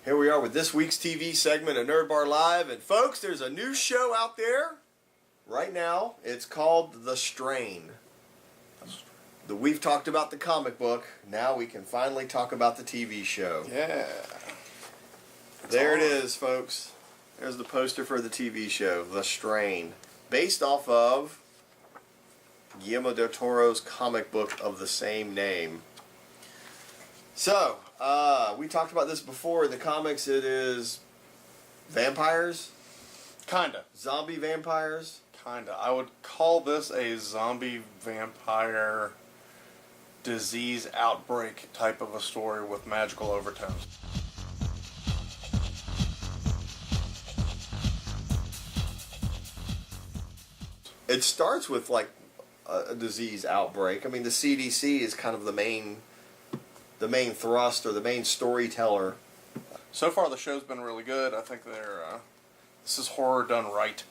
Here we are with this week's TV segment of Nerd Bar Live. And folks, there's a new show out there right now. It's called The Strain. We've talked about the comic book. Now we can finally talk about the TV show. Yeah. There it is, folks. There's the poster for the TV show, The Strain. Based off of Guillermo del Toro's comic book of the same name. So, we talked about this before. In the comics, it is vampires. Kinda. Zombie vampires. Kinda. I would call this a zombie vampire disease outbreak type of a story with magical overtones. It starts with like a disease outbreak. I mean, the CDC is kind of the main thrust or the main storyteller. So far, the show's been really good. I think this is horror done right.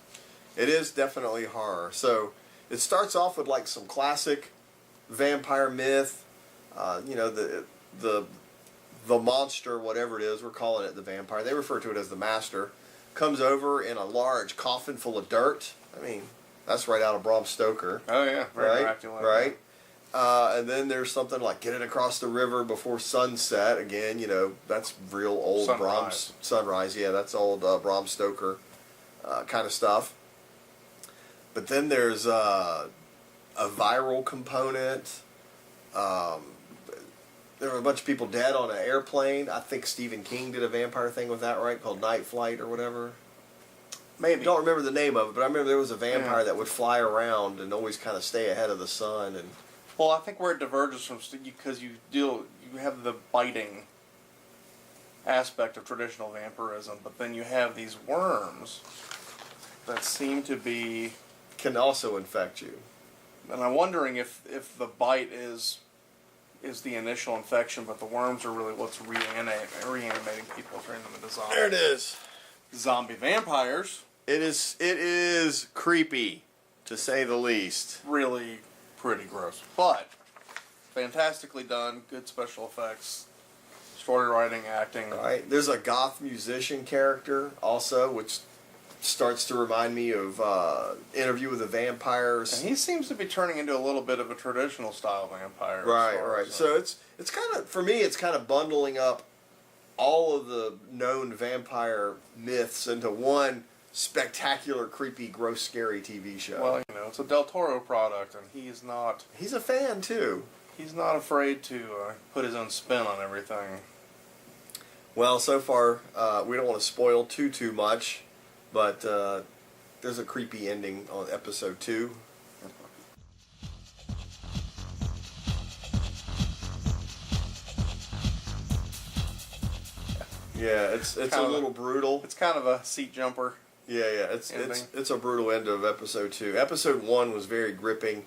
It is definitely horror. So it starts off with like some classic vampire myth. You know, the monster, whatever it is, we're calling it the vampire. They refer to it as the master. Comes over in a large coffin full of dirt. I mean, that's right out of Bram Stoker. Oh yeah, very right, Dracula. Right. And then there's something like getting across the river before sunset. Again, you know, that's real old Sunrise. Yeah, that's old Bram Stoker kind of stuff. But then there's a viral component. There were a bunch of people dead on an airplane. I think Stephen King did a vampire thing with that, right? Called Night Flight or whatever. Maybe. I don't remember the name of it, but I remember there was a vampire that would fly around and always kind of stay ahead of the sun. And Well, I think where it diverges from, because you have the biting aspect of traditional vampirism, but then you have these worms that seem to be... can also infect you. And I'm wondering if the bite is the initial infection, but the worms are really what's reanimating people, turning them into zombies. There it is. Zombie vampires. It is creepy, to say the least. Really pretty gross. But fantastically done, good special effects, story writing, acting. All right. There's a goth musician character also, which starts to remind me of Interview with the Vampires. And he seems to be turning into a little bit of a traditional style vampire. Right. So it's kind of, for me, it's kind of bundling up all of the known vampire myths into one spectacular, creepy, gross, scary TV show. Well, you know, it's a Del Toro product, and he's a fan too. He's not afraid to put his own spin on everything. Well, so far, we don't want to spoil too much, but there's a creepy ending on episode 2. Yeah, it's a little brutal. It's kind of a seat jumper. Yeah, it's a brutal end of episode 2. Episode 1 was very gripping.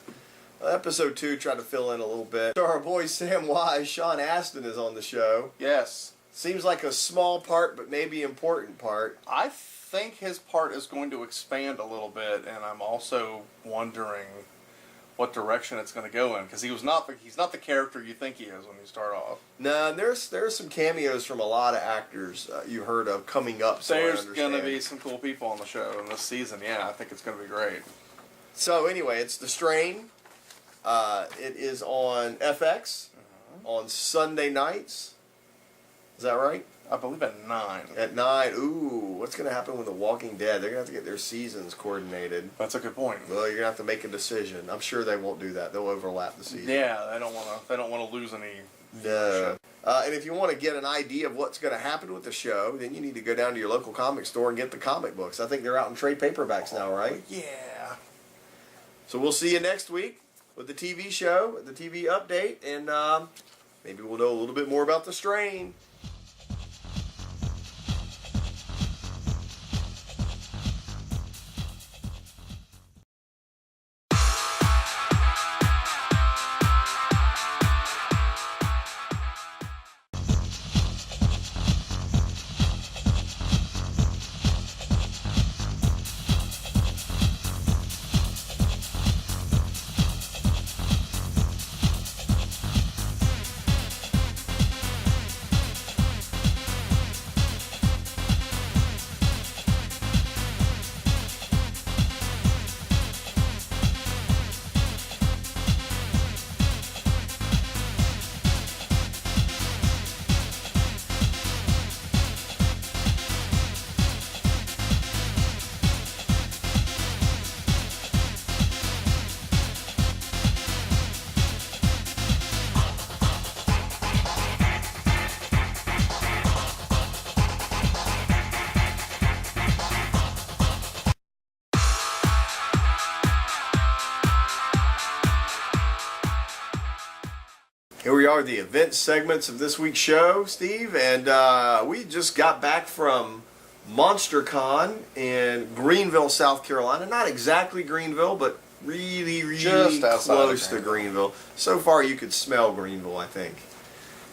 Episode 2 tried to fill in a little bit. So our boy Sam Wise, Sean Astin, is on the show. Yes. Seems like a small part, but maybe important part. I think his part is going to expand a little bit, and I'm also wondering what direction it's going to go in, because he's not the character you think he is when you start off. No, there's some cameos from a lot of acters you heard of coming up. So there's going to be some cool people on the show in this season. Yeah, I think it's going to be great. So anyway, it's The Strain. It is on FX on Sunday nights. Is that right? I believe at 9. At 9. Ooh, what's going to happen with The Walking Dead? They're going to have to get their seasons coordinated. That's a good point. Well, you're going to have to make a decision. I'm sure they won't do that. They'll overlap the season. Yeah, they don't want to lose any. No. And if you want to get an idea of what's going to happen with the show, then you need to go down to your local comic store and get the comic books. I think they're out in trade paperbacks now, right? Yeah. So we'll see you next week with the TV show, the TV update, and maybe we'll know a little bit more about The Strain. are, the event segments of this week's show, Steve, and we just got back from Monstercon in Greenville, South Carolina. Not exactly Greenville, but really Just close to Greenville. So far, you could smell Greenville, I think.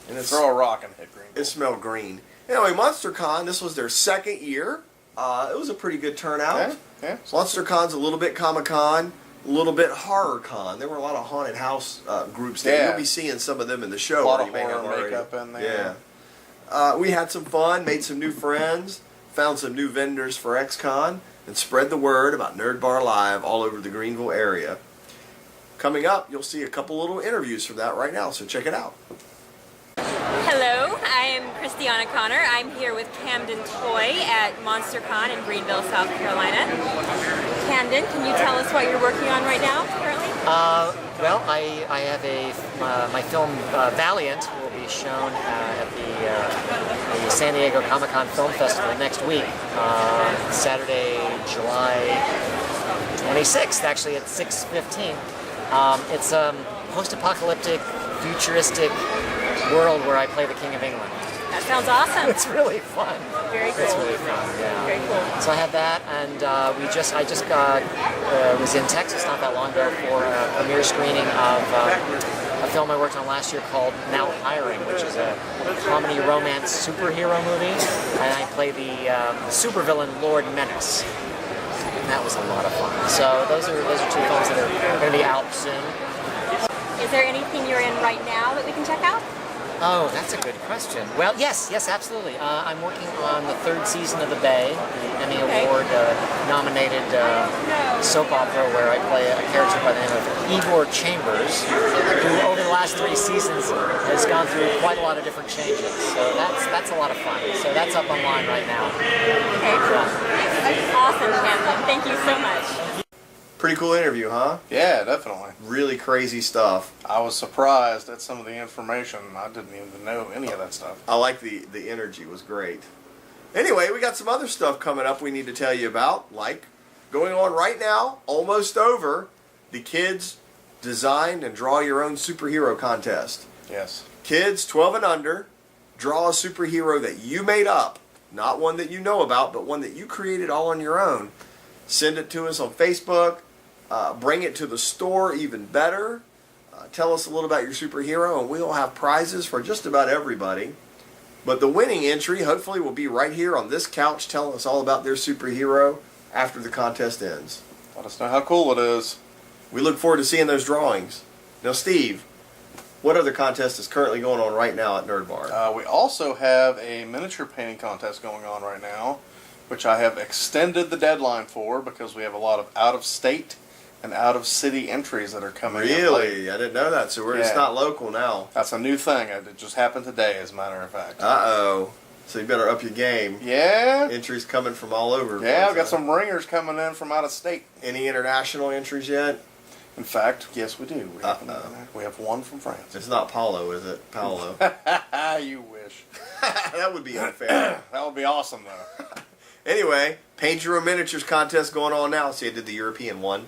And Throw a rock and hit Greenville. It smelled green. Anyway, Monstercon, this was their second year. It was a pretty good turnout. Yeah. Monstercon's a little bit Comic-Con, a little bit HorrorCon. There were a lot of haunted house groups there. Yeah. You'll be seeing some of them in the show. A lot or of you may have horror already. makeup in there. Yeah. We had some fun, made some new friends, found some new vendors for XCon, and spread the word about Nerd Bar Live all over the Greenville area. Coming up, you'll see a couple little interviews from that right now, so check it out. Hello, I am Christiana Connor. I'm here with Camden Toy at Monstercon in Greenville, South Carolina. Camden, can you tell us what you're working on right now, currently? Well, I have my film Valiant will be shown at the San Diego Comic-Con Film Festival next week, Saturday, July 26th, actually at 6:15. It's a post-apocalyptic, futuristic world where I play the King of England. That sounds awesome. It's really fun. Very cool. It's really fun. Yeah. Very cool. So I had that, and I just was in Texas not that long ago for a premiere screening of a film I worked on last year called Now Hiring, which is a comedy romance superhero movie, and I play the supervillain Lord Menace. And that was a lot of fun. So those are two films that are going to be out soon. Is there anything you're in right now that we can check out? Oh, that's a good question. Well, yes, absolutely. I'm working on the third season of The Bay, the Emmy Award nominated soap opera where I play a character by the name of Igor Chambers, who over the last 3 seasons has gone through quite a lot of different changes. So that's a lot of fun. So that's up online right now. Okay, cool. Awesome, Camden. Thank you so much. Pretty cool interview, huh? Yeah, definitely. Really crazy stuff. I was surprised at some of the information. I didn't even know any of that stuff. I like the energy, was great. Anyway, we got some other stuff coming up we need to tell you about, like going on right now, almost over, the Kids Design and Draw Your Own Superhero Contest. Yes. Kids 12 and under, draw a superhero that you made up, not one that you know about, but one that you created all on your own. Send it to us on Facebook. Bring it to the store, even better. Tell us a little about your superhero, and we'll have prizes for just about everybody. But the winning entry, hopefully, will be right here on this couch telling us all about their superhero after the contest ends. Let us know how cool it is. We look forward to seeing those drawings. Now, Steve, what other contest is currently going on right now at Nerd Bar? We also have a miniature painting contest going on right now, which I have extended the deadline for because we have a lot of out-of-state and out-of-city entries that are coming in. Really? I didn't know that, so we're just Yeah. not local now. That's a new thing. It just happened today, as a matter of fact. Uh-oh. So you better up your game. Yeah? Entries coming from all over. Yeah, I've got some ringers coming in from out of state. Any international entries yet? In fact, yes, we do. Uh-oh. We have one from France. It's not Paulo, is it? Paolo. You wish. That would be unfair. That would be awesome, though. Anyway, Paint Your Own Miniatures contest going on now. See, I did the European one.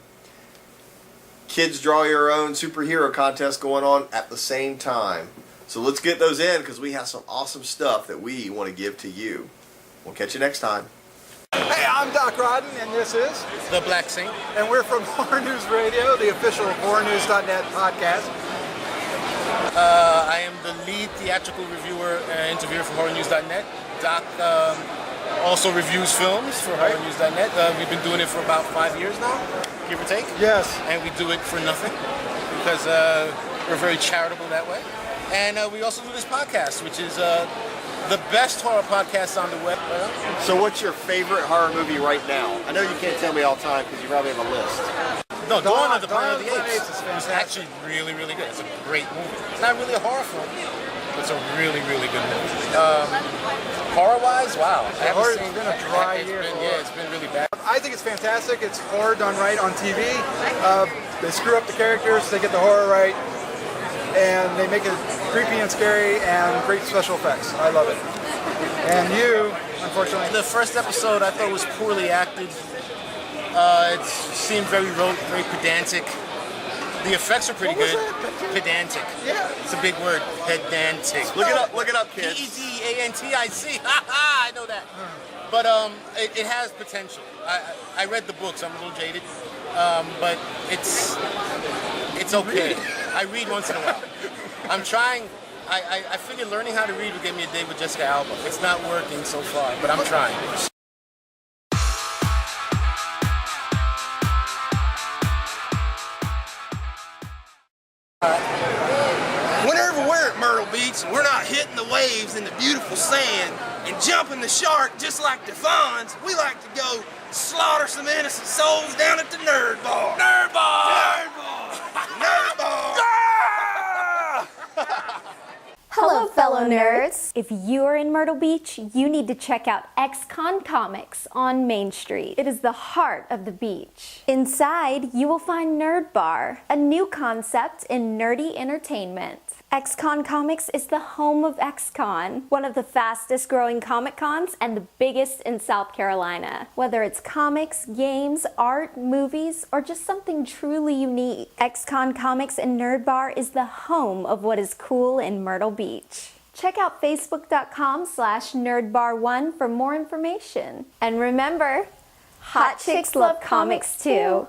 Kids Draw Your Own Superhero contest going on at the same time. So let's get those in because we have some awesome stuff that we want to give to you. We'll catch you next time. Hey, I'm Doc Rodden, and this is The Black Saint. and we're from Horror News Radio, the official HorrorNews.net podcast. I am the lead theatrical reviewer and interviewer for HorrorNews.net. Doc also reviews films for HorrorNews.net. We've been doing it for about 5 years now, give or take. Yes. And we do it for nothing because we're very charitable that way. And we also do this podcast, which is the best horror podcast on the web. So what's your favorite horror movie right now? I know you can't tell me all the time because you probably have a list. No, Dawn of the Dawn Planet of of the the Apes Apes is is fantastic. actually really, really good. It's a great movie. It's not really a horror film, but it's a really, really good movie. Horror-wise, wow. I haven't horror- seen- it's been a dry it's year been- for Yeah, horror. it's been really bad. I think it's fantastic. It's horror done right on TV. They screw up the characters, they get the horror right, and they make it creepy and scary and great special effects. I love it. And you, unfortunately, The first episode I thought was poorly acted. It seemed very rote, very pedantic. The effects are pretty What was good. that? Pedantic. Yeah. It's a big word. Pedantic. Look it up, kids. Pedantic. I know that. But it has potential. I read the books. I'm a little jaded, but it's okay. I read once in a while. I'm trying. I figured learning how to read would give me a date with Jessica Alba. It's not working so far, but I'm trying. Whenever we're at Myrtle Beach, we're not hitting the waves in the beautiful sand and jumping the shark just like the Fonz. We like to go slaughter some innocent souls down at the Nerd Bar. Nerd Bar! Nerd Bar! Nerd Bar! Hello, fellow nerds! If you are in Myrtle Beach, you need to check out XCon Comics on Main Street. It is the heart of the beach. Inside, you will find Nerd Bar, a new concept in nerdy entertainment. XCon Comics is the home of XCon, one of the fastest growing Comic Cons and the biggest in South Carolina. Whether it's comics, games, art, movies, or just something truly unique, XCon Comics and Nerd Bar is the home of what is cool in Myrtle Beach. Check out facebook.com/nerdbar1 for more information. And remember, hot chicks love comics too.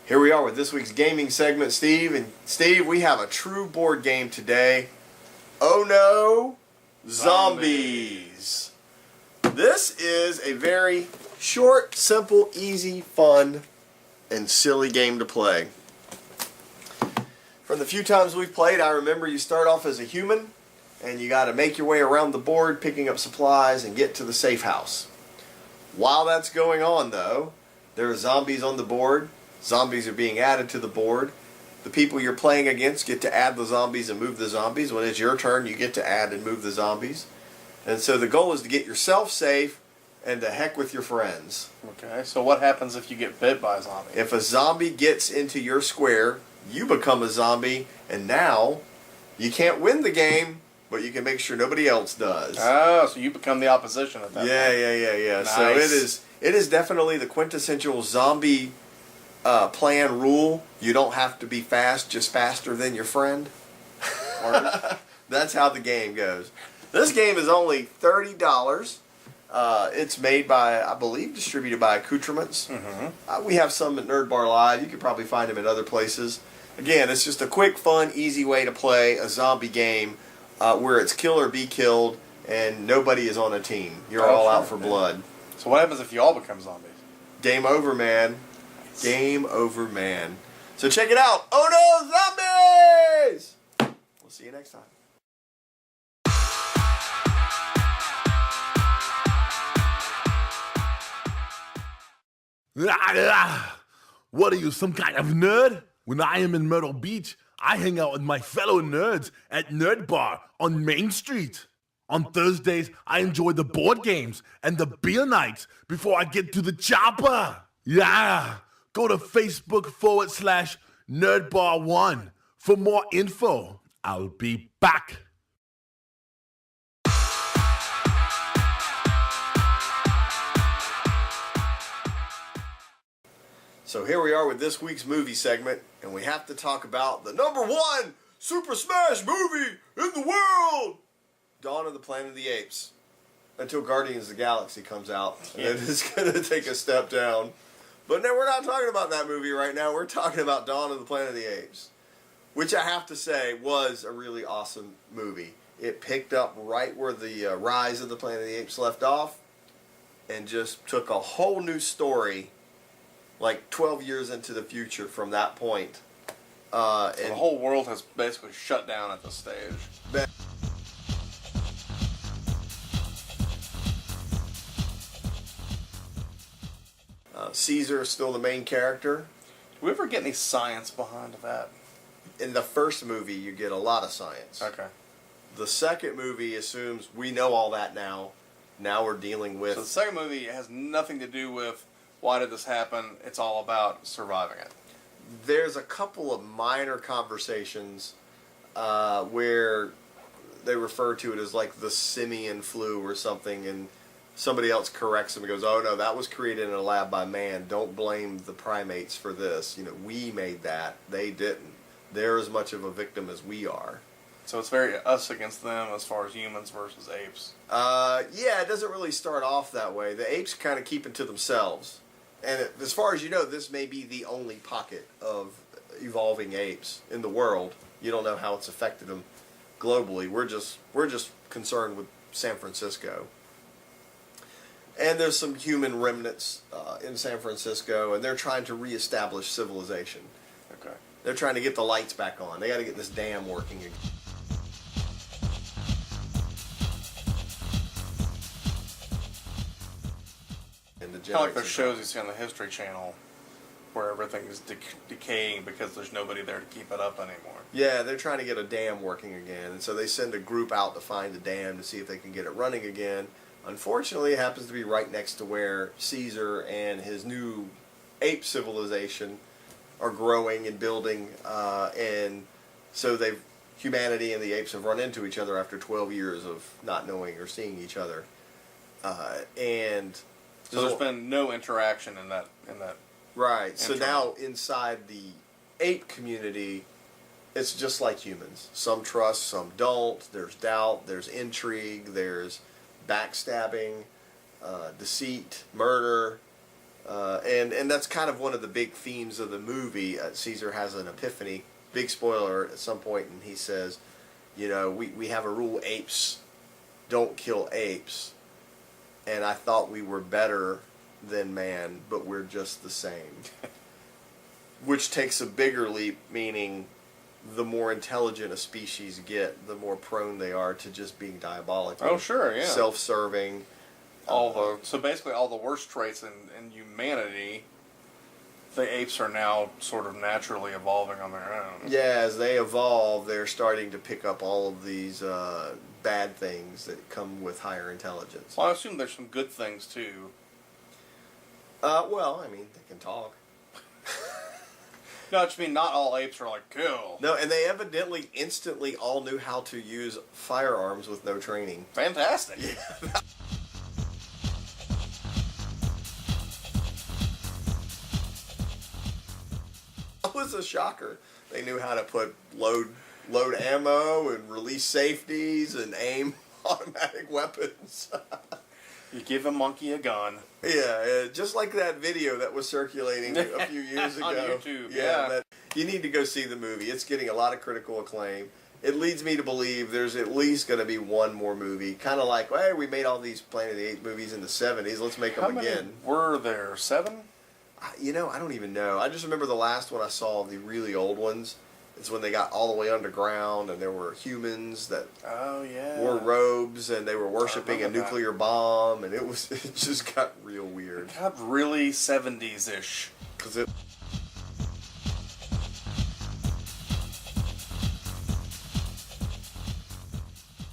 Here we are with this week's gaming segment, Steve. And Steve, we have a true board game today. Oh no, zombies. This is a very short, simple, easy, fun, and silly game to play. From the few times we've played, I remember you start off as a human and you got to make your way around the board, picking up supplies and get to the safe house. While that's going on though, there are zombies on the board. Zombies are being added to the board. The people you're playing against get to add the zombies and move the zombies. When it's your turn, you get to add and move the zombies. And so the goal is to get yourself safe and to heck with your friends. Okay, so what happens if you get bit by a zombie? If a zombie gets into your square, you become a zombie, and now you can't win the game, but you can make sure nobody else does. Oh, so you become the opposition at that point. Yeah. Nice. So it is definitely the quintessential zombie plan rule. You don't have to be fast, just faster than your friend. That's how the game goes. This game is only $30. It's made by, I believe, distributed by Accoutrements. Mm-hmm. We have some at Nerd Bar Live. You could probably find them at other places. Again, it's just a quick, fun, easy way to play a zombie game where it's kill or be killed, and nobody is on a team. You're all out for blood. So what happens if you all become zombies? Game over, man. Game over, man. So check it out. Oh no, zombies! We'll see you next time. What are you, some kind of nerd? When I am in Myrtle Beach, I hang out with my fellow nerds at Nerd Bar on Main Street. On Thursdays, I enjoy the board games and the beer nights before I get to the chopper. Yeah, go to Facebook.com/NerdBar1 for more info. I'll be back. So here we are with this week's movie segment, and we have to talk about the #1 Super Smash movie in the world, Dawn of the Planet of the Apes. Until Guardians of the Galaxy comes out, and it is going to take a step down. But no, we're not talking about that movie right now. We're talking about Dawn of the Planet of the Apes, which I have to say was a really awesome movie. It picked up right where the Rise of the Planet of the Apes left off, and just took a whole new story, like 12 years into the future from that point. So the whole world has basically shut down at this stage. Caesar is still the main character. Do we ever get any science behind that? In the first movie, you get a lot of science. Okay. The second movie assumes we know all that now. Now we're dealing with... So the second movie has nothing to do with why did this happen. It's all about surviving it. There's a couple of minor conversations where they refer to it as like the simian flu or something, and somebody else corrects them and goes, oh no, that was created in a lab by man. Don't blame the primates for this. You know, we made that. They didn't. They're as much of a victim as we are. So it's very us against them as far as humans versus apes. Yeah, it doesn't really start off that way. The apes kind of keep it to themselves. And as far as you know, this may be the only pocket of evolving apes in the world. You don't know how it's affected them globally. We're just concerned with San Francisco. And there's some human remnants in San Francisco, and they're trying to reestablish civilization. Okay. They're trying to get the lights back on. They got to get this dam working again. And the Kind of like those generations- shows you see on the History Channel where everything is decaying because there's nobody there to keep it up anymore. Yeah, they're trying to get a dam working again, and so they send a group out to find the dam to see if they can get it running again. Unfortunately, it happens to be right next to where Caesar and his new ape civilization are growing and building, and so humanity and the apes have run into each other after 12 years of not knowing or seeing each other, and So there's been no interaction in that. right. So internal. now inside the ape community, it's just like humans. Some trust, some don't. There's doubt. There's intrigue. There's backstabbing, deceit, murder, and that's kind of one of the big themes of the movie. Caesar has an epiphany, big spoiler at some point, and he says, you know, we have a rule: apes don't kill apes, and I thought we were better than man, but we're just the same. Which takes a bigger leap, meaning the more intelligent a species get, the more prone they are to just being diabolical. Oh, sure, yeah. Self-serving. So basically all the worst traits in humanity, the apes are now sort of naturally evolving on their own. Yeah, as they evolve, they're starting to pick up all of these bad things that come with higher intelligence. Well, I assume there's some good things too. Well, I mean, they can talk. No, I just mean not all apes are like, kill. No, and they evidently instantly all knew how to use firearms with no training. Fantastic. That was a shocker. They knew how to put load ammo and release safeties and aim automatic weapons. You give a monkey a gun. Yeah, just like that video that was circulating a few years ago. On YouTube, yeah. You need to go see the movie. It's getting a lot of critical acclaim. It leads me to believe there's at least going to be one more movie. Kind of like, hey, we made all these Planet of the Apes movies in the 70s. Let's make them again. How many were there? 7? You know, I don't even know. I just remember the last one I saw, the really old ones. It's when they got all the way underground and there were humans that wore robes and they were worshiping a nuclear bomb, and it just got real weird. It got really 70s-ish. Because it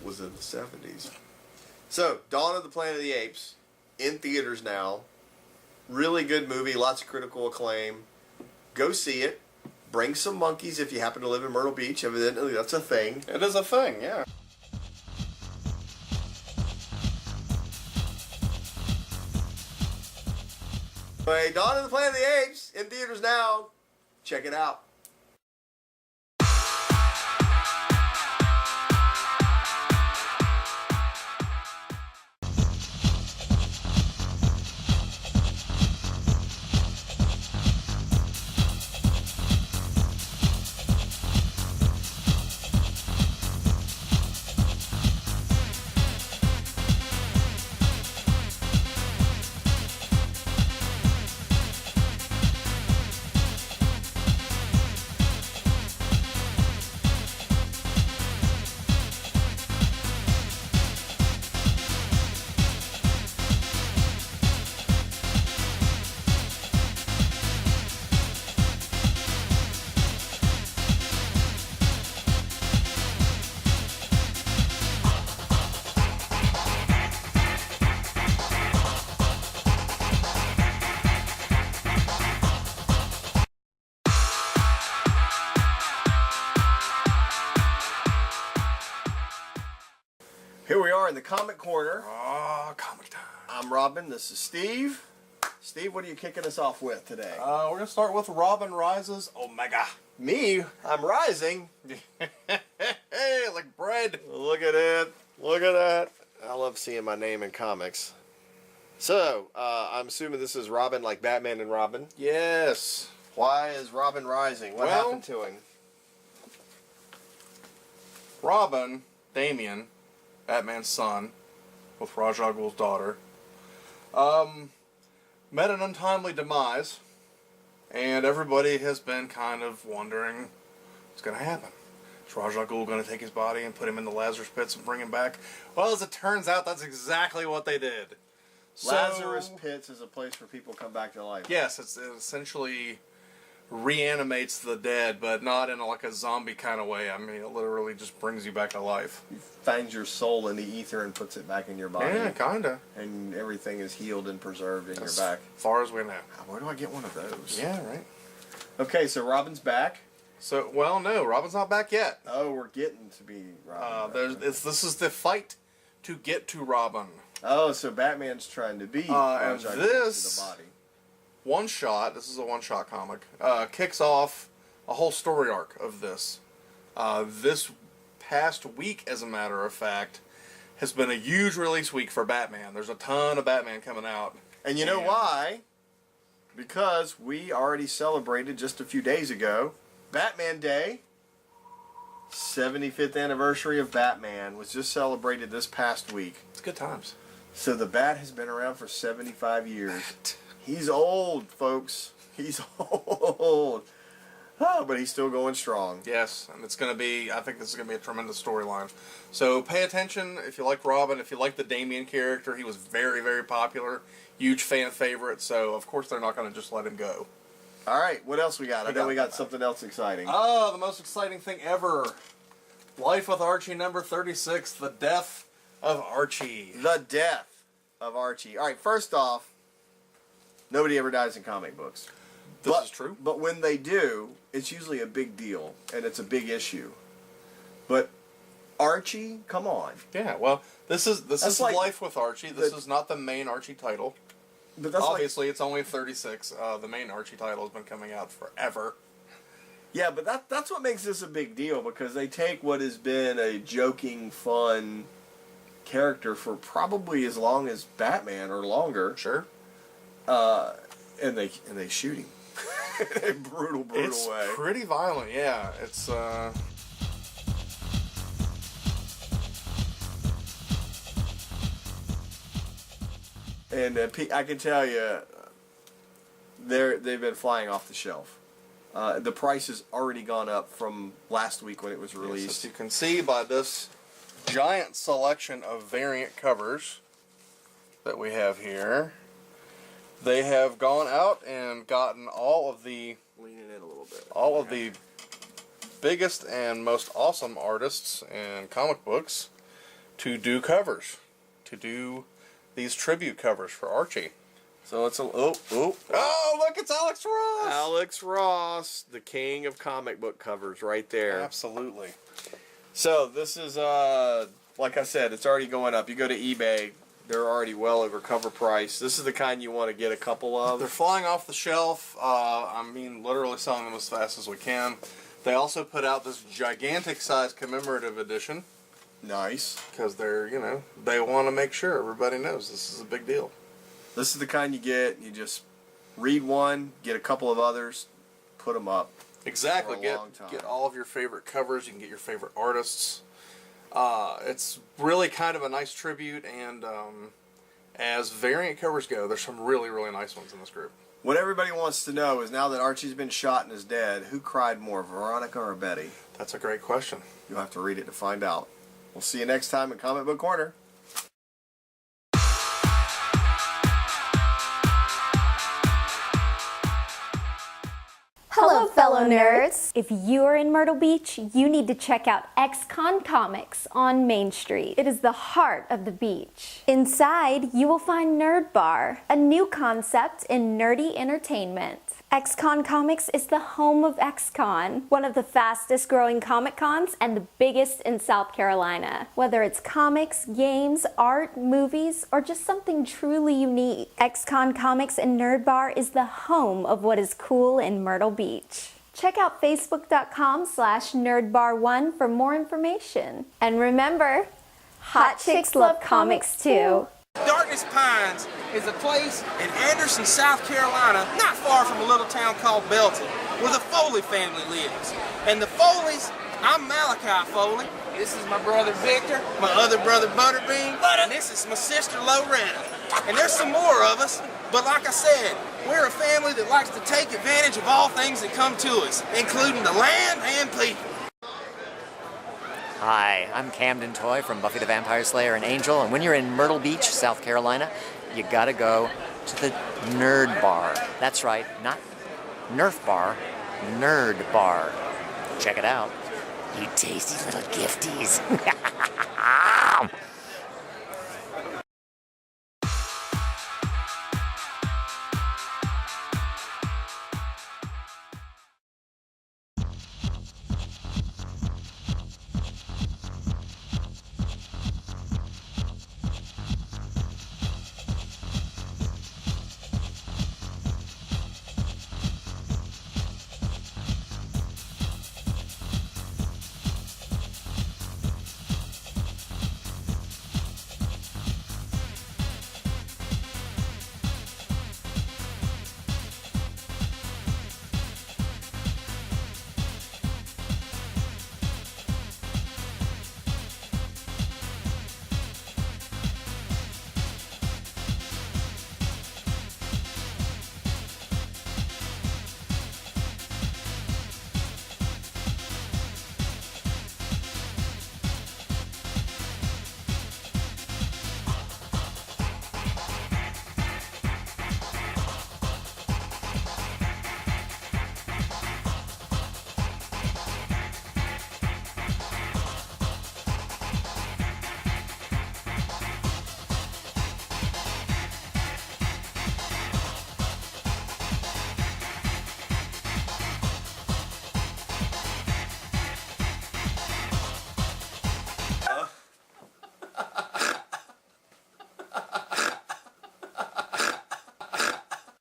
was in the 70s. So, Dawn of the Planet of the Apes, in theaters now. Really good movie, lots of critical acclaim. Go see it. Bring some monkeys if you happen to live in Myrtle Beach. Evidently, that's a thing. It is a thing, yeah. Hey, Dawn of the Planet of the Apes, in theaters now. Check it out. Here we are in the comic corner. Oh, comic time. I'm Robin. This is Steve. Steve, what are you kicking us off with today? We're going to start with Robin Rises Omega. Me? I'm rising. Hey, like bread. Look at it. Look at that. I love seeing my name in comics. So, I'm assuming this is Robin like Batman and Robin. Yes. Why is Robin rising? What happened to him? Robin, Damian, Batman's son, with Ra's al Ghul's daughter, met an untimely demise, and everybody has been kind of wondering what's going to happen. Is Ra's al Ghul going to take his body and put him in the Lazarus pits and bring him back? Well, as it turns out, that's exactly what they did. Lazarus pits is a place where people come back to life. Yes, it essentially reanimates the dead, but not in like a zombie kind of way. I mean, it literally just brings you back to life. You finds your soul in the ether and puts it back in your body. Yeah, kinda. And everything is healed and preserved in your back. As far as we know. Where do I get one of those? Yeah, right. Okay, so Robin's back. So, well, no, Robin's not back yet. Oh, we're getting to be Robin. This is the fight to get to Robin. Oh, so Batman's trying to be and to this the body. One shot. This is a one-shot comic. Kicks off a whole story arc of this. This past week, as a matter of fact, has been a huge release week for Batman. There's a ton of Batman coming out. And you know why? Because we already celebrated just a few days ago Batman Day. 75th anniversary of Batman was just celebrated this past week. It's good times. So the Bat has been around for 75 years. He's old, folks. He's old. Oh, but he's still going strong. Yes, and it's going to be, I think this is going to be a tremendous storyline. So pay attention if you like Robin, if you like the Damian character. He was very, very popular. Huge fan favorite, so of course they're not going to just let him go. All right, what else we got? I know we got something else exciting. Oh, the most exciting thing ever. Life with Archie number 36, The Death of Archie. The Death of Archie. All right, first off, nobody ever dies in comic books. This is true. But when they do, it's usually a big deal, and it's a big issue. But Archie, come on. Yeah, well, this is like Life with Archie. This is not the main Archie title. But that's obviously it's only 36. The main Archie title has been coming out forever. Yeah, but that's what makes this a big deal, because they take what has been a joking, fun character for probably as long as Batman or longer. Sure. And they shoot him in a brutal way. It's pretty violent. Yeah, it's And I can tell you, they've been flying off the shelf. The price has already gone up from last week when it was released. Yes, as you can see by this giant selection of variant covers that we have here, they have gone out and gotten all of the biggest and most awesome artists and comic books to do covers, to do these tribute covers for Archie. So it's oh look, it's Alex Ross. Alex Ross, the king of comic book covers, right there. Absolutely. So this is like I said, it's already going up. You go to eBay, they're already well over cover price. This is the kind you want to get a couple of. They're flying off the shelf. I mean, literally selling them as fast as we can. They also put out this gigantic size commemorative edition. Nice. Because they're, they want to make sure everybody knows this is a big deal. This is the kind you get. You just read one, get a couple of others, put them up. Exactly. Get all of your favorite covers. You can get your favorite artists. It's really kind of a nice tribute, and as variant covers go, there's some really, really nice ones in this group. What everybody wants to know is, now that Archie's been shot and is dead, who cried more, Veronica or Betty? That's a great question. You'll have to read it to find out. We'll see you next time in Comic Book Corner. Hello, fellow nerds! If you are in Myrtle Beach, you need to check out Ex-Con Comics on Main Street. It is the heart of the beach. Inside, you will find Nerd Bar, a new concept in nerdy entertainment. XCon Comics is the home of XCon, one of the fastest growing comic cons and the biggest in South Carolina. Whether it's comics, games, art, movies, or just something truly unique, XCon Comics in Nerd Bar is the home of what is cool in Myrtle Beach. Check out facebook.com/nerdbar1 for more information. And remember, hot chicks love comics too. Darkness Pines is a place in Anderson, South Carolina, not far from a little town called Belton, where the Foley family lives. And the Foleys, I'm Malachi Foley. This is my brother Victor, my other brother Butterbean, and this is my sister Loretta. And there's some more of us, but like I said, we're a family that likes to take advantage of all things that come to us, including the land and people. Hi, I'm Camden Toy from Buffy the Vampire Slayer and Angel, and when you're in Myrtle Beach, South Carolina, you gotta go to the Nerd Bar. That's right, not Nerf Bar, Nerd Bar. Check it out. You tasty little gifties.